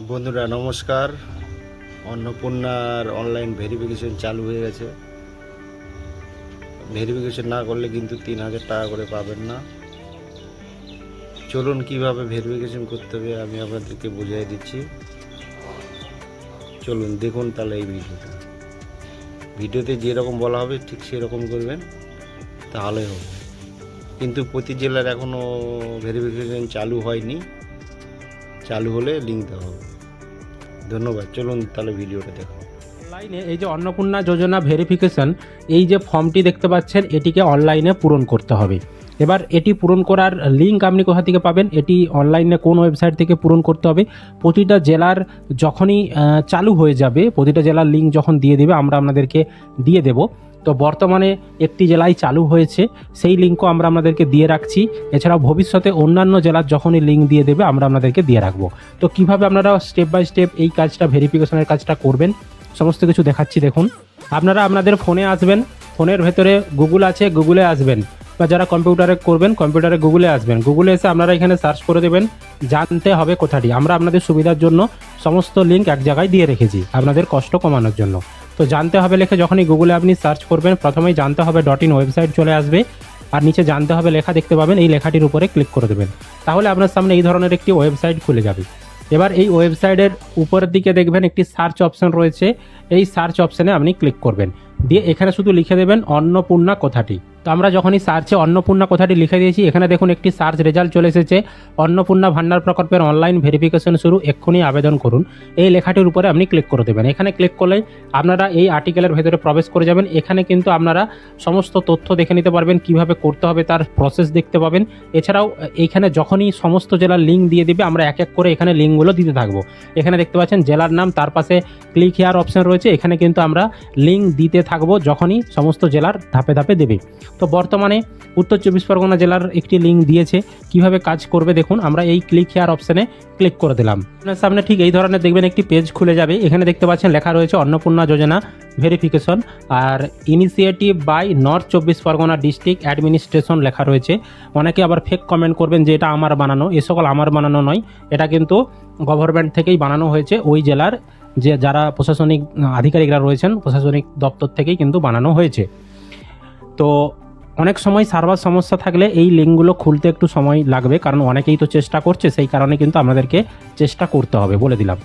বন্ধুরা নমস্কার। অন্নপূর্ণার অনলাইন ভেরিফিকেশন চালু হয়ে গেছে। ভেরিফিকেশন না করলে কিন্তু 3000 টাকা করে পাবেন না। চলুন কিভাবে ভেরিফিকেশন করতে হবে আমি আপনাদেরকে বুঝিয়ে দিচ্ছি। চলুন দেখুন তাহলে এই ভিডিওতে যেরকম বলা হবে ঠিক সেরকম করবেন, তাহলে হবে। কিন্তু প্রতি জেলার এখনও ভেরিফিকেশন চালু হয়নি, চালু হলে লিঙ্ক দেওয়া হবে। ধন্যবাদ। চলুন তাহলে ভিডিওটা দেখুন। অনলাইনে এই যে অন্নপূর্ণা যোজনা ভেরিফিকেশন, এই যে ফর্মটি দেখতে পাচ্ছেন, এটিকে অনলাইনে পূরণ করতে হবে। এবার এটি পূরণ করার লিঙ্ক আপনি কোথা থেকে পাবেন, এটি অনলাইনে কোন ওয়েবসাইট থেকে পূরণ করতে হবে, প্রতিটা জেলার যখনই চালু হয়ে যাবে, প্রতিটা জেলার লিঙ্ক যখন দিয়ে দেবে আমরা আপনাদেরকে দিয়ে দেব। তো বর্তমানে একটি জেলায় চালু হয়েছে, সেই লিঙ্কও আমরা আপনাদেরকে দিয়ে রাখছি। এছাড়াও ভবিষ্যতে অন্যান্য জেলার যখনই লিঙ্ক দিয়ে দেবে আমরা আপনাদেরকে দিয়ে রাখবো। তো কিভাবে আপনারা স্টেপ বাই স্টেপ এই কাজটা, ভেরিফিকেশনের কাজটা করবেন, সমস্ত কিছু দেখাচ্ছি। দেখুন, আপনারা আপনাদের ফোনে আসবেন, ফোনের ভেতরে গুগল আছে, গুগলে আসবেন, বা যারা কম্পিউটারে করবেন কম্পিউটারে গুগলে আসবেন। গুগলে এসে আপনারা এখানে সার্চ করে দেবেন জানতে হবে কোথাটি। আমরা আপনাদের সুবিধার জন্য সমস্ত লিঙ্ক এক জায়গায় দিয়ে রেখেছি আপনাদের কষ্ট কমানোর জন্য। তো জানতে হবে লেখে যখনই গুগলে আপনি সার্চ করবেন, প্রথমেই জানতে হবে .in ওয়েবসাইট চলে আসবে, আর নিচে জানতে হবে লেখা দেখতে পাবেন, এই লেখাটির উপরে ক্লিক করে দেবেন। তাহলে আপনার সামনে এই ধরনের একটি ওয়েবসাইট খুলে যাবে। এবার এই ওয়েবসাইটের উপরের দিকে দেখবেন একটি সার্চ অপশন রয়েছে, এই সার্চ অপশানে আপনি ক্লিক করবেন, দিয়ে এখানে শুধু লিখে দেবেন অন্নপূর্ণা কথাটি। তো আমরা যখনই সার্চে অন্নপূর্ণা কথাটি লিখে দিয়েছি, এখানে দেখুন একটি সার্চ রেজাল্ট চলে এসেছে, অন্নপূর্ণা ভান্ডার প্রকল্পের অনলাইন ভেরিফিকেশন শুরু, এক্ষুনি আবেদন করুন। এই লেখাটির উপরে আপনি ক্লিক করে দেবেন। এখানে ক্লিক করলে আপনারা এই আর্টিকেলের ভেতরে প্রবেশ করে যাবেন। এখানে কিন্তু আপনারা সমস্ত তথ্য দেখে নিতে পারবেন, কিভাবে করতে হবে তার প্রসেস দেখতে পাবেন। এছাড়াও এইখানে যখনই সমস্ত জেলার লিঙ্ক দিয়ে দিবে আমরা এক এক করে এখানে লিঙ্কগুলো দিতে থাকবো। এখানে দেখতে পাচ্ছেন জেলার নাম, তার পাশে ক্লিক হেয়ার অপশন রয়েছে, এখানে কিন্তু আমরা লিঙ্ক দিতে থাকবো যখনই সমস্ত জেলার ধাপে ধাপে দেবে। তো বর্তমানে উত্তর 24 পরগনা জেলার একটি লিঙ্ক দিয়েছে, কিভাবে কাজ করবে দেখুন। আমরা এই ক্লিক হেয়ার অপশানে ক্লিক করে দিলাম। আপনার সামনে ঠিক এই ধরনের দেখবেন একটি পেজ খুলে যাবে। এখানে দেখতে পাচ্ছেন লেখা রয়েছে অন্নপূর্ণা যোজনা ভেরিফিকেশন, আর initiative by North 24 Parganas district administration লেখা রয়েছে। অনেকে আবার ফেক কমেন্ট করবেন যে এটা আমার বানানো, এ সকল আমার বানানো নয়, এটা কিন্তু গভর্নমেন্ট থেকেই বানানো হয়েছে। ওই জেলার যে যারা প্রশাসনিক আধিকারিকরা রয়েছেন, প্রশাসনিক দপ্তর থেকেই কিন্তু বানানো হয়েছে। তো অনেক সময় সার্ভার সমস্যা থাকলে এই লিঙ্কগুলো খুলতে একটু সময় লাগবে, কারণ অনেকেই তো চেষ্টা করছে, সেই কারণে কিন্তু আপনাদেরকে চেষ্টা করতে হবে, বলে দিলাম।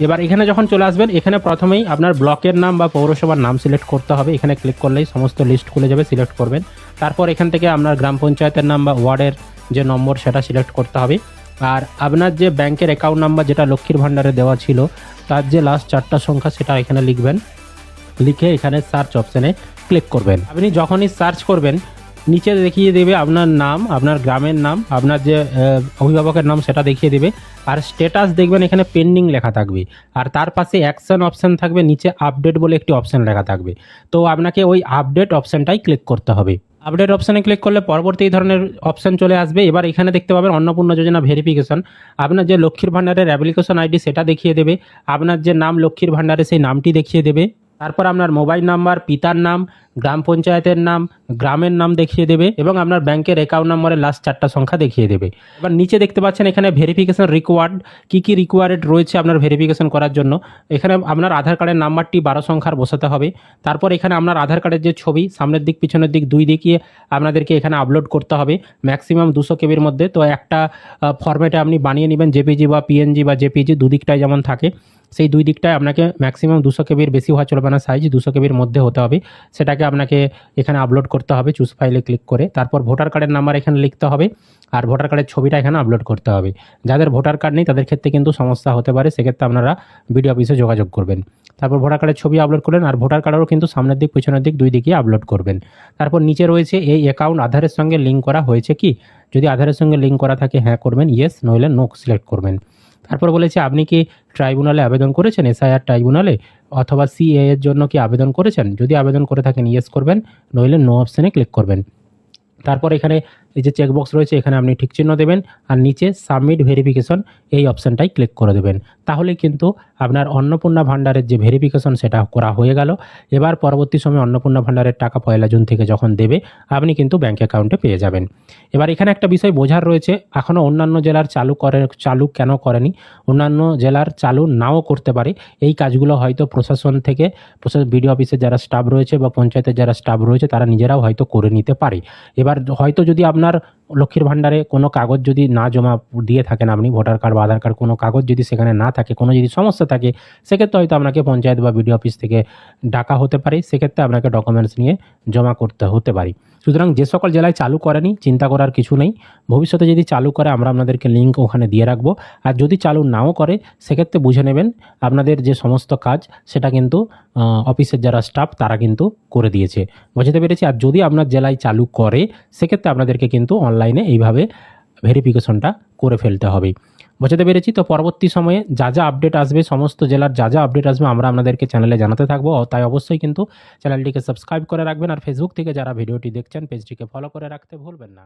এবার এখানে যখন চলে আসবেন, এখানে প্রথমেই আপনার ব্লকের নাম বা পৌরসভার নাম সিলেক্ট করতে হবে। এখানে ক্লিক করলেই সমস্ত লিস্ট খুলে যাবে, সিলেক্ট করবেন। তারপর এখান থেকে আপনার গ্রাম পঞ্চায়েতের নাম বা ওয়ার্ডের যে নম্বর সেটা সিলেক্ট করতে হবে। আর আপনার যে ব্যাংকের অ্যাকাউন্ট নাম্বার যেটা লক্ষ্মীর ভাণ্ডারে দেওয়া ছিল, তার যে লাস্ট 4টা সংখ্যা সেটা এখানে লিখবেন। লিখে এখানে সার্চ অপশানে ক্লিক করবেন। আপনি যখনই সার্চ করবেন নিচে দেখিয়ে দেবে আপনার নাম, আপনার গ্রামের নাম, আপনার যে অভিভাবকের নাম সেটা দেখিয়ে দেবে। আর স্ট্যাটাস দেখবেন এখানে পেন্ডিং লেখা থাকবে, আর তার পাশে অ্যাকশন অপশান থাকবে, নিচে আপডেট বলে একটি অপশান লেখা থাকবে। তো আপনাকে ওই আপডেট অপশানটাই ক্লিক করতে হবে। আপডেট অপশানে ক্লিক করলে পরবর্তী এই ধরনের অপশান চলে আসবে। এবার এখানে দেখতে পাবেন অন্নপূর্ণা যোজনা ভেরিফিকেশন। আপনার যে লক্ষ্মীর ভাণ্ডারের অ্যাপ্লিকেশন আইডি সেটা দেখিয়ে দেবে, আপনার যে নাম লক্ষ্মীর ভাণ্ডারে সেই নামটি দেখিয়ে দেবে, তারপর আপনার মোবাইল নাম্বার, পিতার নাম, গ্রাম পঞ্চায়েতের নাম, গ্রামের নাম দেখিয়ে দেবে, এবং আপনার ব্যাংকের অ্যাকাউন্ট নম্বরের লাস্ট 4টা সংখ্যা দেখিয়ে দেবে। এবার নিচে দেখতে পাচ্ছেন এখানে ভেরিফিকেশন রিকোয়ার্ড, কী কী রিকোয়ার্ড রয়েছে আপনার ভেরিফিকেশন করার জন্য। এখানে আপনার আধার কার্ডের নাম্বারটি 12 সংখ্যার বসাতে হবে। তারপর এখানে আপনার আধার কার্ডের যে ছবি সামনের দিক পিছনের দিক দুই দিকে আপনাদেরকে এখানে আপলোড করতে হবে, ম্যাক্সিমাম 200 কেবির মধ্যে। তো একটা ফরম্যাটে আপনি বানিয়ে নেবেন, জেপিজি বা পিএনজি বা জেপিজি দুদিকটাই যেমন থাকে, সেই দুই দিকটায় আপনাকে ম্যাক্সিমাম 200 কেবির বেশি হওয়া চলবে না, সাইজ 200 কেবির মধ্যে হতে হবে। সেটাকে আপনাকে এখানে আপলোড করতে হবে চুজ ফাইলে ক্লিক করে। তারপর ভোটার কার্ডের নাম্বার এখানে লিখতে হবে, আর ভোটার কার্ডের ছবিটা এখানে আপলোড করতে হবে। যাদের ভোটার কার্ড নেই তাদের ক্ষেত্রে কিন্তু সমস্যা হতে পারে, সেক্ষেত্রে আপনারা বিডিও অফিসে যোগাযোগ করবেন। তারপর ভোটার কার্ডের ছবি আপলোড করলেন, আর ভোটার কার্ডেরও কিন্তু সামনের দিক পিছনের দিক দুই দিকেই আপলোড করবেন। তারপর নিচে রয়েছে এই অ্যাকাউন্ট আধারের সঙ্গে লিঙ্ক করা হয়েছে কি, যদি আধারের সঙ্গে লিঙ্ক করা থাকে হ্যাঁ করবেন, ইয়েস নইলে নো সিলেক্ট করবেন। তারপর বলেছে আপনি কি ট্রাইব্যুনালে আবেদন করেছেন, এসআইআর ট্রাইব্যুনালে অথবা সিএ এর জন্য কি আবেদন করেছেন, যদি আবেদন করে থাকেন ইয়েস করবেন, নইলে নো অপশানে ক্লিক করবেন। তারপর এখানে এই যে চেকবক্স রয়েছে এখানে আপনি ঠিক চিহ্ন দেবেন আর নিচে সাবমিট ভেরিফিকেশন এই অপশানটাই ক্লিক করে দেবেন। তাহলে কিন্তু আপনার অন্নপূর্ণা ভাণ্ডারের যে ভেরিফিকেশন সেটা করা হয়ে গেল। এবার পরবর্তী সময় অন্নপূর্ণা ভাণ্ডারের টাকা 1 জুন থেকে যখন দেবে আপনি কিন্তু ব্যাঙ্ক অ্যাকাউন্টে পেয়ে যাবেন। এবার এখানে একটা বিষয় বোঝার রয়েছে, এখনও অন্যান্য জেলার চালু কেন করেনি, অন্যান্য জেলার চালু নাও করতে পারে। এই কাজগুলো হয়তো প্রশাসন থেকে বিডিও অফিসের যারা স্টাফ রয়েছে বা পঞ্চায়েতের যারা স্টাফ রয়েছে তারা নিজেরাও হয়তো করে নিতে পারে। এবার হয়তো যদি আপনার লক্ষ্মীর ভাণ্ডারে কোনো কাগজ যদি না জমা দিয়ে থাকেন, আপনি ভোটার কার্ড বা আধার কার্ড কোনো কাগজ যদি সেখানে না থাকে, কোনো যদি সমস্যা থাকে, সেক্ষেত্রে হয়তো আপনাকে পঞ্চায়েত বা বিডিও অফিস থেকে ডাকা হতে পারে, সেক্ষেত্রে আপনাকে ডকুমেন্টস নিয়ে জমা করতে হতে পারে। সুতরাং যে সকল জেলায় চালু করেনি চিন্তা করার কিছু নেই, ভবিষ্যতে যদি চালু করে আমরা আপনাদেরকে লিঙ্ক ওখানে দিয়ে রাখবো। আর যদি চালু নাও করে সেক্ষেত্রে বুঝে নেবেন আপনাদের যে সমস্ত কাজ সেটা কিন্তু অফিসের যারা স্টাফ তারা কিন্তু করে দিয়েছে, বুঝতে পেরেছি। আর যদি আপনার জেলায় চালু করে সেক্ষেত্রে আপনাদেরকে কিন্তু অনলাইনে এইভাবে ভেরিফিকেশনটা করে ফেলতে হবে, বুঝতে পেরেছি। তো পরবর্তী সময়ে যা যা আপডেট আসবে, সমস্ত জেলার যা যা আপডেট আসবে আমরা আপনাদেরকে চ্যানেলে জানাতে থাকবো। তাই অবশ্যই কিন্তু চ্যানেলটিকে সাবস্ক্রাইব করে রাখবেন। আর ফেসবুক থেকে যারা ভিডিওটি দেখছেন পেজটিকে ফলো করে রাখতে ভুলবেন না।